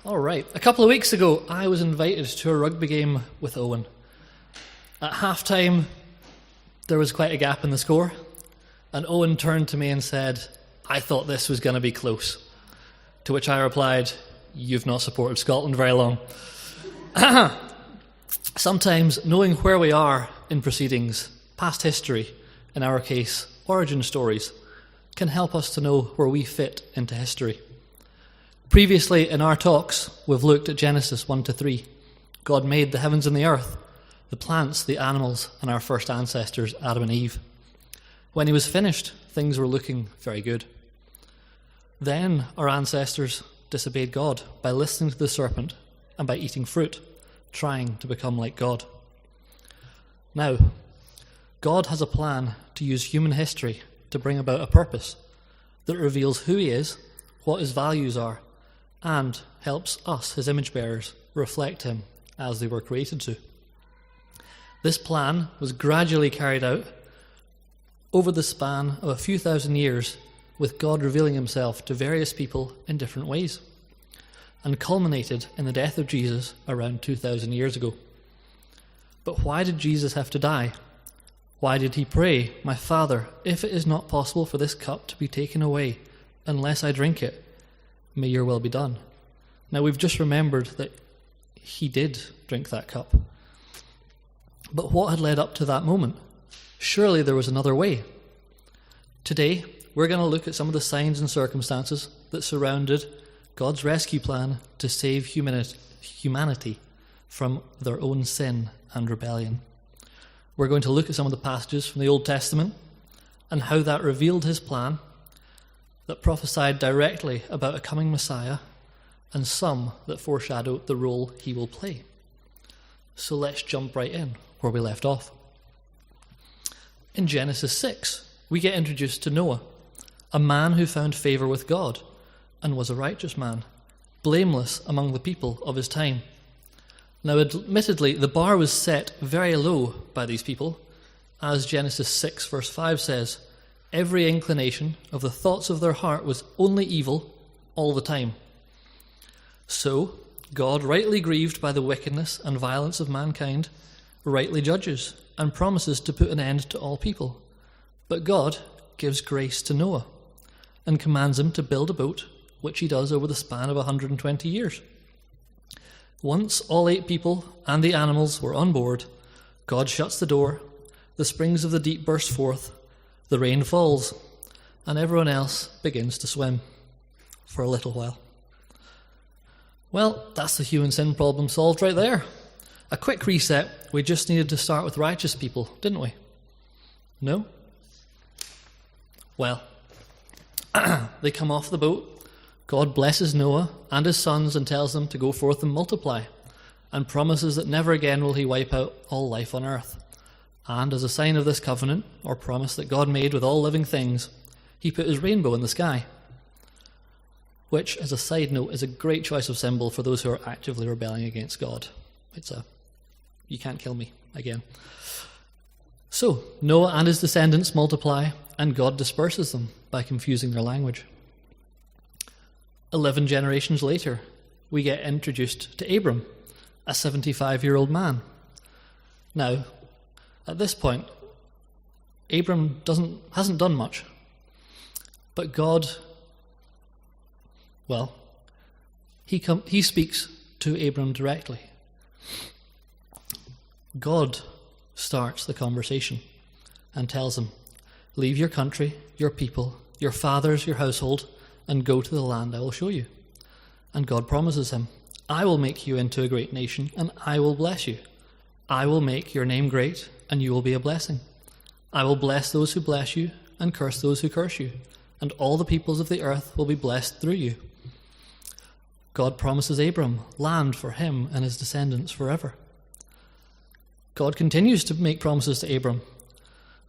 All right. A couple of weeks ago, I was invited to a rugby game with Owen. At half-time, there was quite a gap in the score, and Owen turned to me and said, "I thought this was going to be close." To which I replied, "You've not supported Scotland very long." Sometimes knowing where we are in proceedings, past history, in our case, origin stories, can help us to know where we fit into history. Previously in our talks, we've looked at Genesis 1 to 3. God made the heavens and the earth, the plants, the animals, and our first ancestors, Adam and Eve. When he was finished, things were looking very good. Then our ancestors disobeyed God by listening to the serpent and by eating fruit, trying to become like God. Now, God has a plan to use human history to bring about a purpose that reveals who he is, what his values are, and helps us, his image bearers, reflect him as they were created to. This plan was gradually carried out over the span of a few thousand years, with God revealing himself to various people in different ways, and culminated in the death of Jesus around 2,000 years ago. But why did Jesus have to die? Why did he pray, "My Father, if it is not possible for this cup to be taken away unless I drink it, may your will be done"? Now we've just remembered that he did drink that cup. But what had led up to that moment? Surely there was another way. Today, we're going to look at some of the signs and circumstances that surrounded God's rescue plan to save humanity from their own sin and rebellion. We're going to look at some of the passages from the Old Testament and how that revealed his plan, that prophesied directly about a coming Messiah, and some that foreshadowed the role he will play. So let's jump right in where we left off. In Genesis 6, we get introduced to Noah, a man who found favor with God and was a righteous man, blameless among the people of his time. Now, admittedly, the bar was set very low by these people, as Genesis 6 verse 5 says, "Every inclination of the thoughts of their heart was only evil all the time." So, God, rightly grieved by the wickedness and violence of mankind, rightly judges and promises to put an end to all people. But God gives grace to Noah and commands him to build a boat, which he does over the span of 120 years. Once all 8 people and the animals were on board, God shuts the door, the springs of the deep burst forth, the rain falls, and everyone else begins to swim for a little while. Well, that's the human sin problem solved right there. A quick reset. We just needed to start with righteous people, didn't we? No? Well, they come off the boat. God blesses Noah and his sons and tells them to go forth and multiply, and promises that never again will he wipe out all life on earth. And as a sign of this covenant, or promise that God made with all living things, he put his rainbow in the sky, which, as a side note, is a great choice of symbol for those who are actively rebelling against God. You can't kill me again. So, Noah and his descendants multiply, and God disperses them by confusing their language. 11 generations later, we get introduced to Abram, a 75-year-old man. Now, at this point, Abram hasn't done much, but God, well, he speaks to Abram directly. God starts the conversation and tells him, "Leave your country, your people, your fathers, your household, and go to the land I will show you." And God promises him, "I will make you into a great nation, and I will bless you. I will make your name great, and you will be a blessing. I will bless those who bless you, and curse those who curse you, and all the peoples of the earth will be blessed through you." God promises Abram land for him and his descendants forever. God continues to make promises to Abram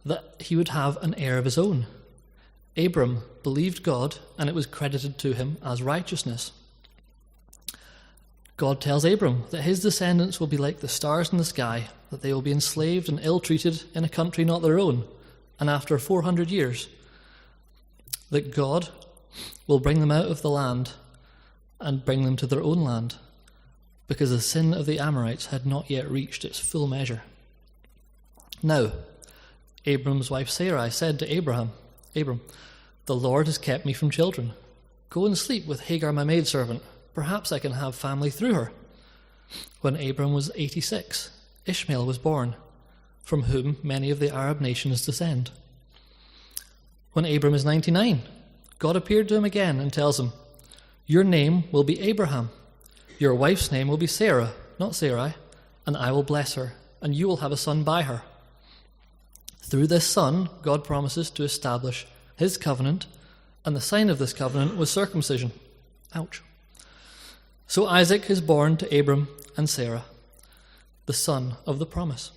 that he would have an heir of his own. Abram believed God, and it was credited to him as righteousness. God tells Abram that his descendants will be like the stars in the sky, that they will be enslaved and ill-treated in a country not their own, and after 400 years, that God will bring them out of the land and bring them to their own land, because the sin of the Amorites had not yet reached its full measure. Now, Abram's wife Sarai said to Abram, "The Lord has kept me from children. Go and sleep with Hagar my maidservant. Perhaps I can have family through her." When Abram was 86, Ishmael was born, from whom many of the Arab nations descend. When Abram is 99, God appeared to him again and tells him, "Your name will be Abraham. Your wife's name will be Sarah, not Sarai, and I will bless her, and you will have a son by her." Through this son, God promises to establish his covenant, and the sign of this covenant was circumcision. Ouch. So Isaac is born to Abram and Sarah, the son of the promise.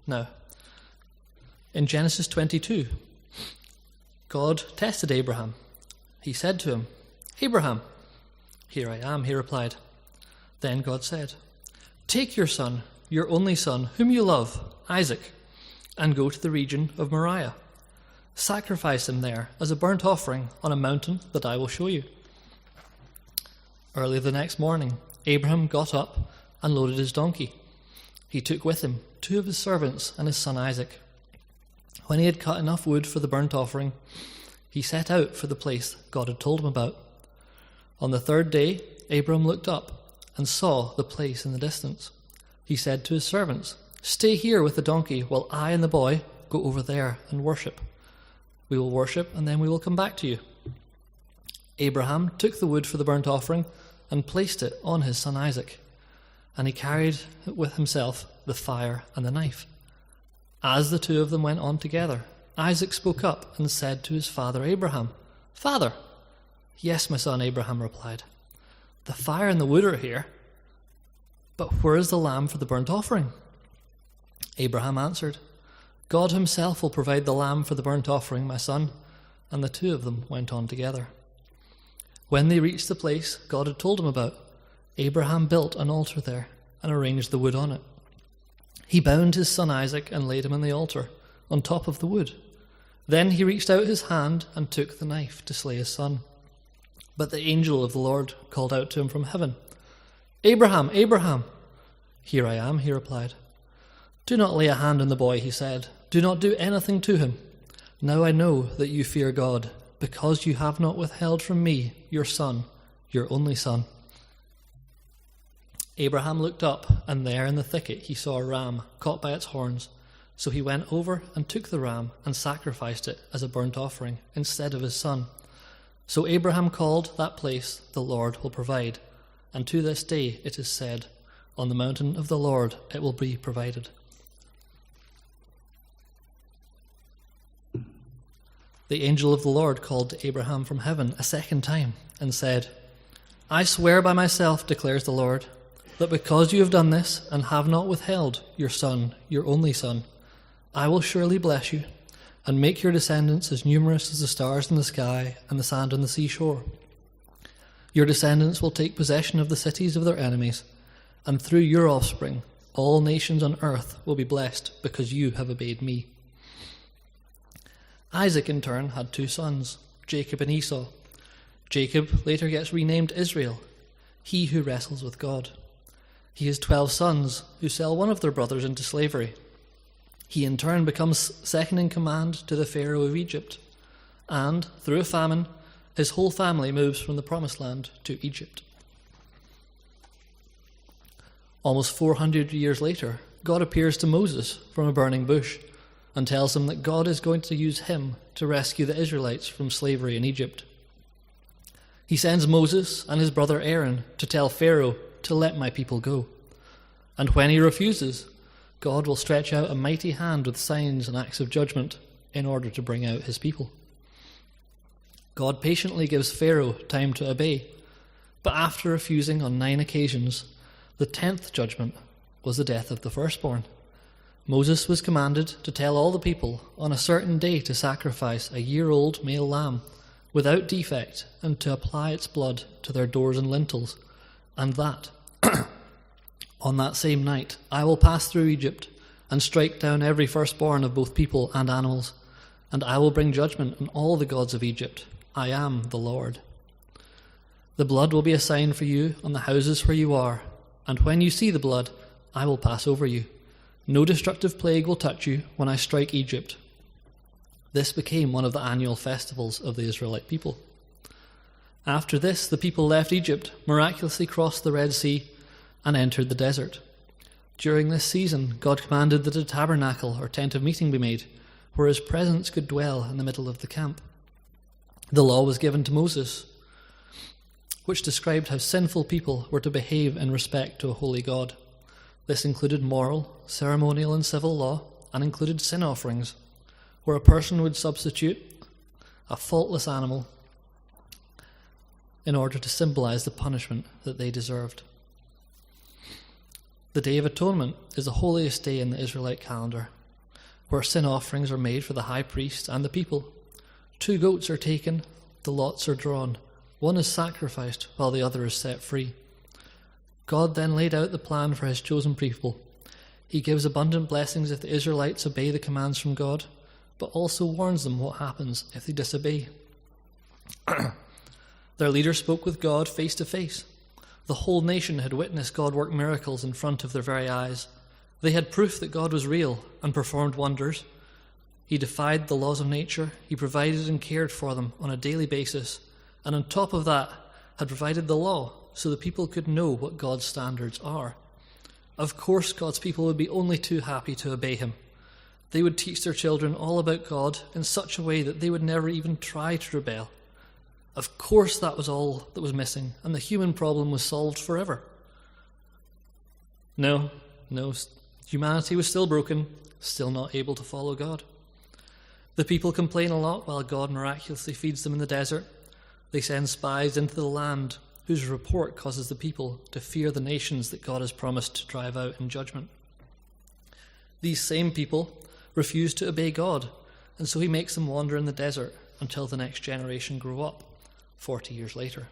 Now, in Genesis 22, God tested Abraham. He said to him, "Abraham." "Here I am," he replied. Then God said, "Take your son, your only son, whom you love, Isaac, and go to the region of Moriah. Sacrifice him there as a burnt offering on a mountain that I will show you." Early the next morning, Abraham got up and loaded his donkey. He took with him 2 of his servants and his son Isaac. When he had cut enough wood for the burnt offering, he set out for the place God had told him about. On the 3rd day, Abraham looked up and saw the place in the distance. He said to his servants, "Stay here with the donkey while I and the boy go over there and worship. We will worship and then we will come back to you." Abraham took the wood for the burnt offering and placed it on his son Isaac, and he carried with himself the fire and the knife. As the 2 of them went on together, Isaac spoke up and said to his father Abraham, "Father." "Yes, my son," Abraham replied. "The fire and the wood are here, but where is the lamb for the burnt offering?" Abraham answered, "God himself will provide the lamb for the burnt offering, my son." And the 2 of them went on together. When they reached the place God had told him about, Abraham built an altar there and arranged the wood on it. He bound his son Isaac and laid him on the altar, on top of the wood. Then he reached out his hand and took the knife to slay his son. But the angel of the Lord called out to him from heaven, "Abraham, Abraham." "Here I am," he replied. "Do not lay a hand on the boy," he said. "Do not do anything to him. Now I know that you fear God, because you have not withheld from me your son, your only son." Abraham looked up, and there in the thicket he saw a ram caught by its horns. So he went over and took the ram and sacrificed it as a burnt offering instead of his son. So Abraham called that place, "The Lord will provide," and to this day it is said, "On the mountain of the Lord it will be provided." The angel of the Lord called to Abraham from heaven a second time and said, "I swear by myself, declares the Lord, that because you have done this and have not withheld your son, your only son, I will surely bless you and make your descendants as numerous as the stars in the sky and the sand on the seashore. Your descendants will take possession of the cities of their enemies, and through your offspring all nations on earth will be blessed because you have obeyed me." Isaac, in turn, had 2 sons, Jacob and Esau. Jacob later gets renamed Israel, he who wrestles with God. He has 12 sons who sell one of their brothers into slavery. He, in turn, becomes second in command to the Pharaoh of Egypt. And, through a famine, his whole family moves from the Promised Land to Egypt. Almost 400 years later, God appears to Moses from a burning bush and tells him that God is going to use him to rescue the Israelites from slavery in Egypt. He sends Moses and his brother Aaron to tell Pharaoh to let my people go. And when he refuses, God will stretch out a mighty hand with signs and acts of judgment in order to bring out his people. God patiently gives Pharaoh time to obey, but after refusing on 9 occasions, the 10th judgment was the death of the firstborn. Moses was commanded to tell all the people on a certain day to sacrifice a year-old male lamb without defect and to apply its blood to their doors and lintels, and that on that same night I will pass through Egypt and strike down every firstborn of both people and animals, and I will bring judgment on all the gods of Egypt. I am the Lord. The blood will be a sign for you on the houses where you are, and when you see the blood, I will pass over you. No destructive plague will touch you when I strike Egypt." This became one of the annual festivals of the Israelite people. After this, the people left Egypt, miraculously crossed the Red Sea, and entered the desert. During this season, God commanded that a tabernacle or tent of meeting be made, where his presence could dwell in the middle of the camp. The law was given to Moses, which described how sinful people were to behave in respect to a holy God. This included moral, ceremonial, and civil law, and included sin offerings, where a person would substitute a faultless animal in order to symbolize the punishment that they deserved. The Day of Atonement is the holiest day in the Israelite calendar, where sin offerings are made for the high priest and the people. 2 goats are taken, the lots are drawn. One is sacrificed while the other is set free. God then laid out the plan for his chosen people. He gives abundant blessings if the Israelites obey the commands from God, but also warns them what happens if they disobey. Their leader spoke with God face to face. The whole nation had witnessed God work miracles in front of their very eyes. They had proof that God was real and performed wonders. He defied the laws of nature. He provided and cared for them on a daily basis, and on top of that, had provided the law so the people could know what God's standards are. Of course, God's people would be only too happy to obey him. They would teach their children all about God in such a way that they would never even try to rebel. Of course, that was all that was missing, and the human problem was solved forever. No, humanity was still broken, still not able to follow God. The people complain a lot while God miraculously feeds them in the desert. They send spies into the land, whose report causes the people to fear the nations that God has promised to drive out in judgment. These same people refuse to obey God, and so he makes them wander in the desert until the next generation grow up, 40 years later.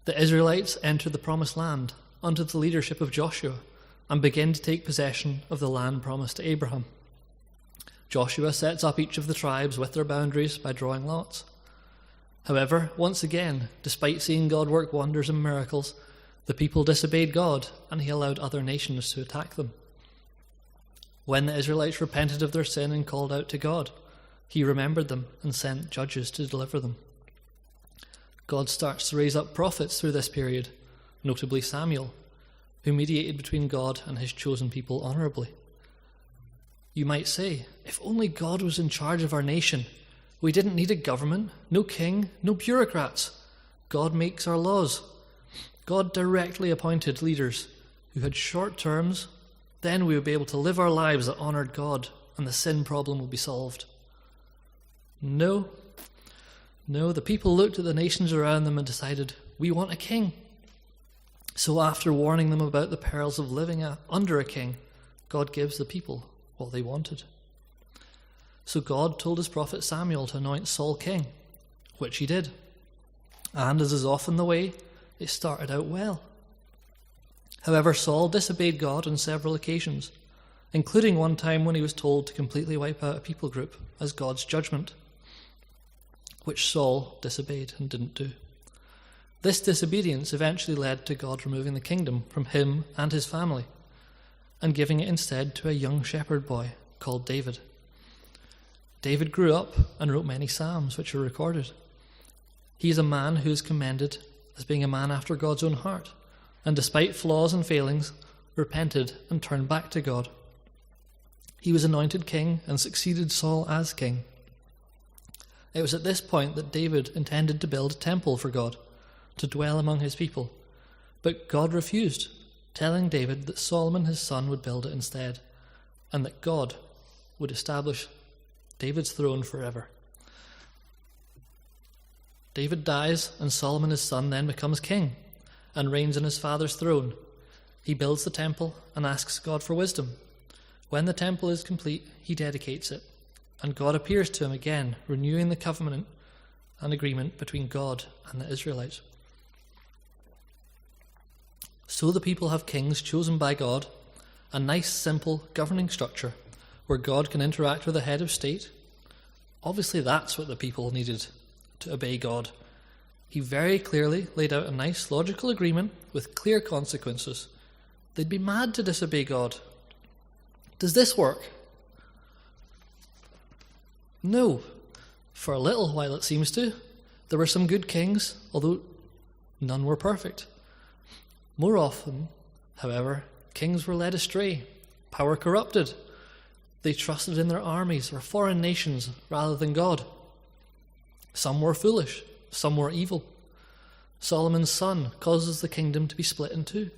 The Israelites enter the promised land under the leadership of Joshua and begin to take possession of the land promised to Abraham. Joshua sets up each of the tribes with their boundaries by drawing lots. However, once again, despite seeing God work wonders and miracles, the people disobeyed God, and he allowed other nations to attack them. When the Israelites repented of their sin and called out to God, he remembered them and sent judges to deliver them. God starts to raise up prophets through this period, notably Samuel, who mediated between God and his chosen people honorably. You might say, if only God was in charge of our nation, we didn't need a government, no king, no bureaucrats. God makes our laws. God directly appointed leaders who had short terms. Then we would be able to live our lives that honored God, and the sin problem would be solved. No, the people looked at the nations around them and decided, we want a king. So after warning them about the perils of living under a king, God gives the people what they wanted. So God told his prophet Samuel to anoint Saul king, which he did. And as is often the way, it started out well. However, Saul disobeyed God on several occasions, including one time when he was told to completely wipe out a people group as God's judgment, which Saul disobeyed and didn't do. This disobedience eventually led to God removing the kingdom from him and his family, and giving it instead to a young shepherd boy called David. David grew up and wrote many psalms, which are recorded. He is a man who is commended as being a man after God's own heart, and despite flaws and failings, repented and turned back to God. He was anointed king and succeeded Saul as king. It was at this point that David intended to build a temple for God, to dwell among his people, but God refused, telling David that Solomon his son would build it instead, and that God would establish David's throne forever. David dies, and Solomon his son then becomes king and reigns on his father's throne. He builds the temple and asks God for wisdom. When the temple is complete, he dedicates it, and God appears to him again, renewing the covenant and agreement between God and the Israelites. So the people have kings chosen by God, a nice, simple governing structure where God can interact with the head of state. Obviously, that's what the people needed to obey God, He very clearly laid out a nice logical agreement with clear consequences. They'd be mad to disobey God. Does this work? No. For a little while it seems to. There were some good kings, although none were perfect. More often, however, kings were led astray, power corrupted. They trusted in their armies or foreign nations rather than God. Some were foolish, some were evil. Solomon's son causes the kingdom to be split in two.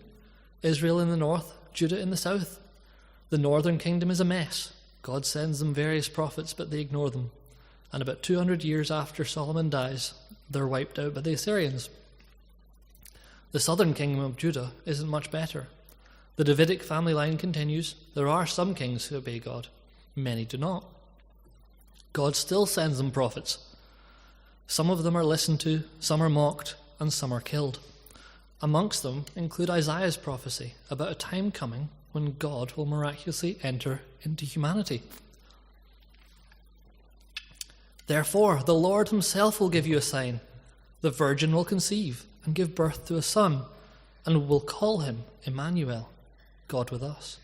Israel in the north, Judah in the south. The northern kingdom is a mess. God sends them various prophets, but they ignore them. And about 200 years after Solomon dies, they're wiped out by the Assyrians. The southern kingdom of Judah isn't much better. The Davidic family line continues. There are some kings who obey God. Many do not. God still sends them prophets. Some of them are listened to, some are mocked, and some are killed. Amongst them include Isaiah's prophecy about a time coming when God will miraculously enter into humanity. Therefore, the Lord himself will give you a sign. The virgin will conceive and give birth to a son, and will call him Emmanuel, God with us.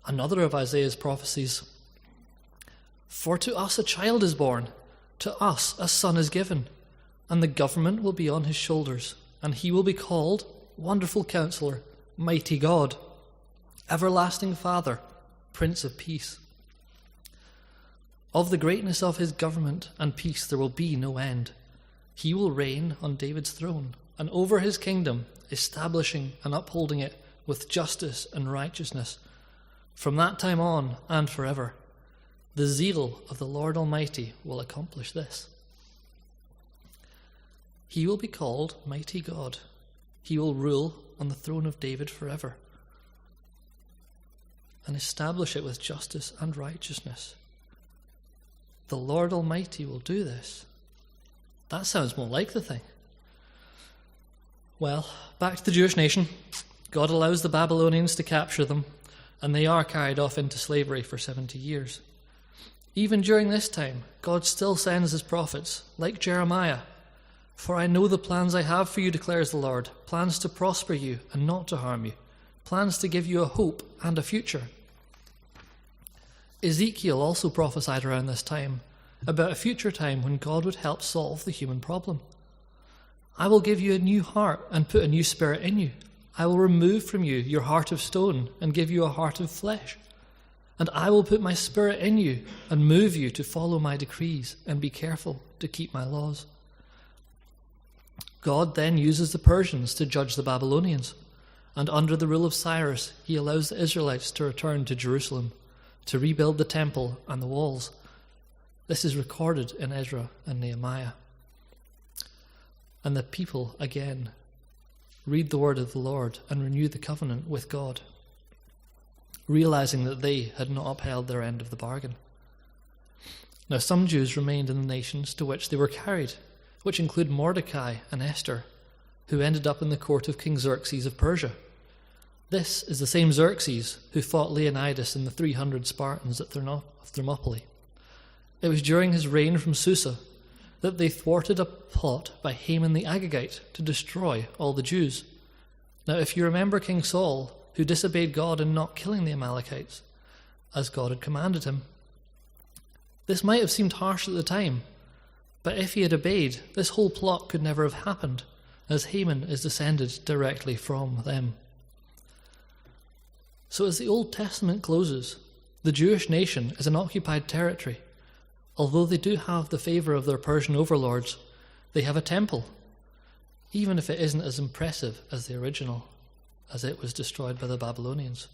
Another of Isaiah's prophecies. For to us a child is born, to us a son is given, and the government will be on his shoulders, and he will be called Wonderful Counselor, Mighty God, Everlasting Father, Prince of Peace. Of the greatness of his government and peace there will be no end. He will reign on David's throne and over his kingdom, establishing and upholding it with justice and righteousness from that time on and forever. The zeal of the Lord Almighty will accomplish this. He will be called Mighty God. He will rule on the throne of David forever and establish it with justice and righteousness. The Lord Almighty will do this. That sounds more like the thing. Well, back to the Jewish nation. God allows the Babylonians to capture them, and they are carried off into slavery for 70 years. Even during this time, God still sends his prophets, like Jeremiah. For I know the plans I have for you, declares the Lord, plans to prosper you and not to harm you, plans to give you a hope and a future. Ezekiel also prophesied around this time about a future time when God would help solve the human problem. I will give you a new heart and put a new spirit in you. I will remove from you your heart of stone and give you a heart of flesh. And I will put my spirit in you and move you to follow my decrees and be careful to keep my laws. God then uses the Persians to judge the Babylonians, and under the rule of Cyrus, he allows the Israelites to return to Jerusalem, to rebuild the temple and the walls. This is recorded in Ezra and Nehemiah. And the people, again, read the word of the Lord and renew the covenant with God, realizing that they had not upheld their end of the bargain. Now some Jews remained in the nations to which they were carried, which include Mordecai and Esther, who ended up in the court of King Xerxes of Persia. This is the same Xerxes who fought Leonidas and the 300 Spartans at Thermopylae. It was during his reign from Susa that they thwarted a plot by Haman the Agagite to destroy all the Jews. Now, if you remember King Saul, who disobeyed God in not killing the Amalekites, as God had commanded him, this might have seemed harsh at the time, but if he had obeyed, this whole plot could never have happened, as Haman is descended directly from them. So as the Old Testament closes, the Jewish nation is an occupied territory. Although they do have the favour of their Persian overlords, they have a temple, even if it isn't as impressive as the original, as it was destroyed by the Babylonians.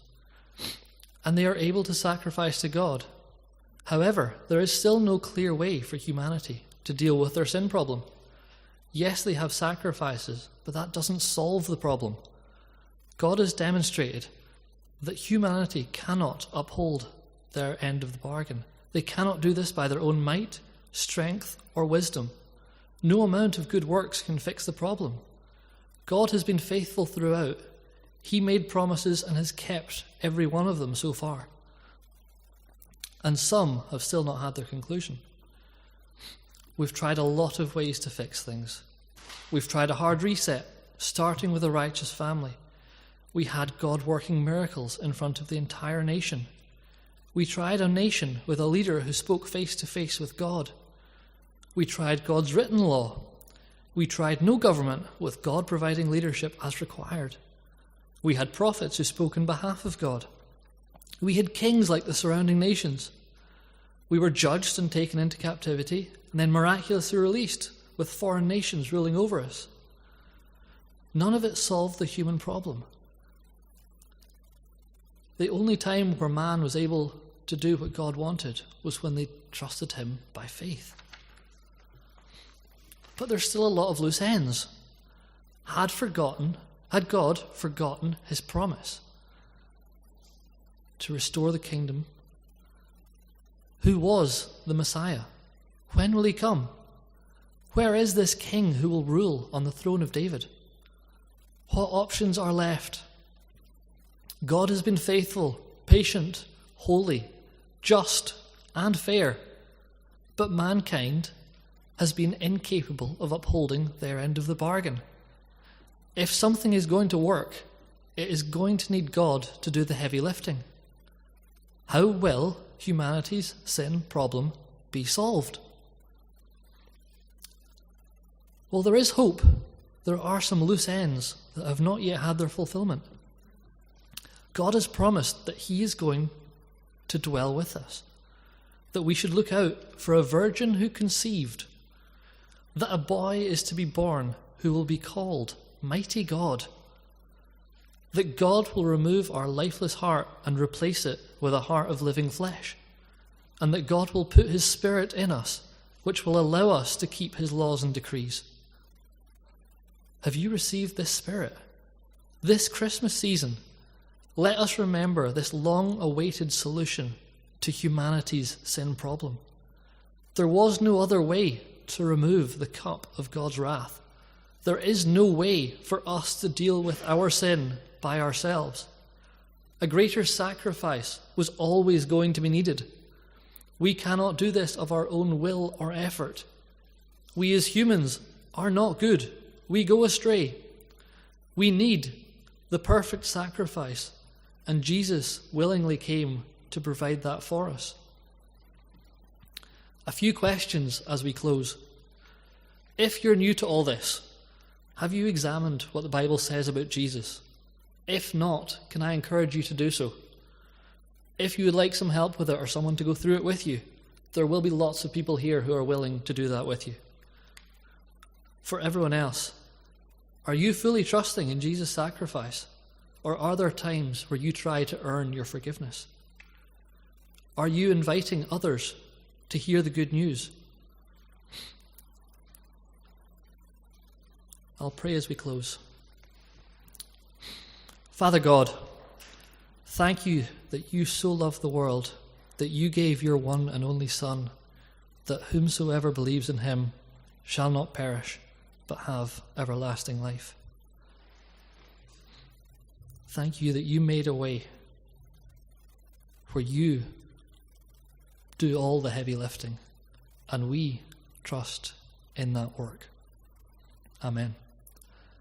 And they are able to sacrifice to God. However, there is still no clear way for humanity to deal with their sin problem. Yes, they have sacrifices, but that doesn't solve the problem. God has demonstrated that humanity cannot uphold their end of the bargain. They cannot do this by their own might, strength, or wisdom. No amount of good works can fix the problem. God has been faithful throughout. He made promises and has kept every one of them so far. And some have still not had their conclusion. We've tried a lot of ways to fix things. We've tried a hard reset, starting with a righteous family. We had God working miracles in front of the entire nation. We tried a nation with a leader who spoke face to face with God. We tried God's written law. We tried no government with God providing leadership as required. We had prophets who spoke in behalf of God. We had kings like the surrounding nations. We were judged and taken into captivity and then miraculously released with foreign nations ruling over us. None of it solved the human problem. The only time where man was able to do what God wanted was when they trusted him by faith. But there's still a lot of loose ends. Had God forgotten his promise to restore the kingdom? Who was the Messiah? When will he come? Where is this king who will rule on the throne of David? What options are left? God has been faithful, patient, holy, just, and fair, but mankind has been incapable of upholding their end of the bargain. If something is going to work, it is going to need God to do the heavy lifting. How will humanity's sin problem be solved? Well, there is hope. There are some loose ends that have not yet had their fulfillment. God has promised that he is going to dwell with us, that we should look out for a virgin who conceived, that a boy is to be born who will be called Mighty God, that God will remove our lifeless heart and replace it with a heart of living flesh, and that God will put his Spirit in us, which will allow us to keep his laws and decrees. Have you received this Spirit? This Christmas season, let us remember this long-awaited solution to humanity's sin problem. There was no other way to remove the cup of God's wrath. There is no way for us to deal with our sin by ourselves. A greater sacrifice was always going to be needed. We cannot do this of our own will or effort. We as humans are not good. We go astray. We need the perfect sacrifice, and Jesus willingly came to provide that for us. A few questions as we close. If you're new to all this, have you examined what the Bible says about Jesus? If not, can I encourage you to do so? If you would like some help with it or someone to go through it with you, there will be lots of people here who are willing to do that with you. For everyone else, are you fully trusting in Jesus' sacrifice? Or are there times where you try to earn your forgiveness? Are you inviting others to hear the good news? I'll pray as we close. Father God, thank you that you so loved the world, that you gave your one and only Son, that whomsoever believes in him shall not perish, but have everlasting life. Thank you that you made a way where you do all the heavy lifting, and we trust in that work. Amen.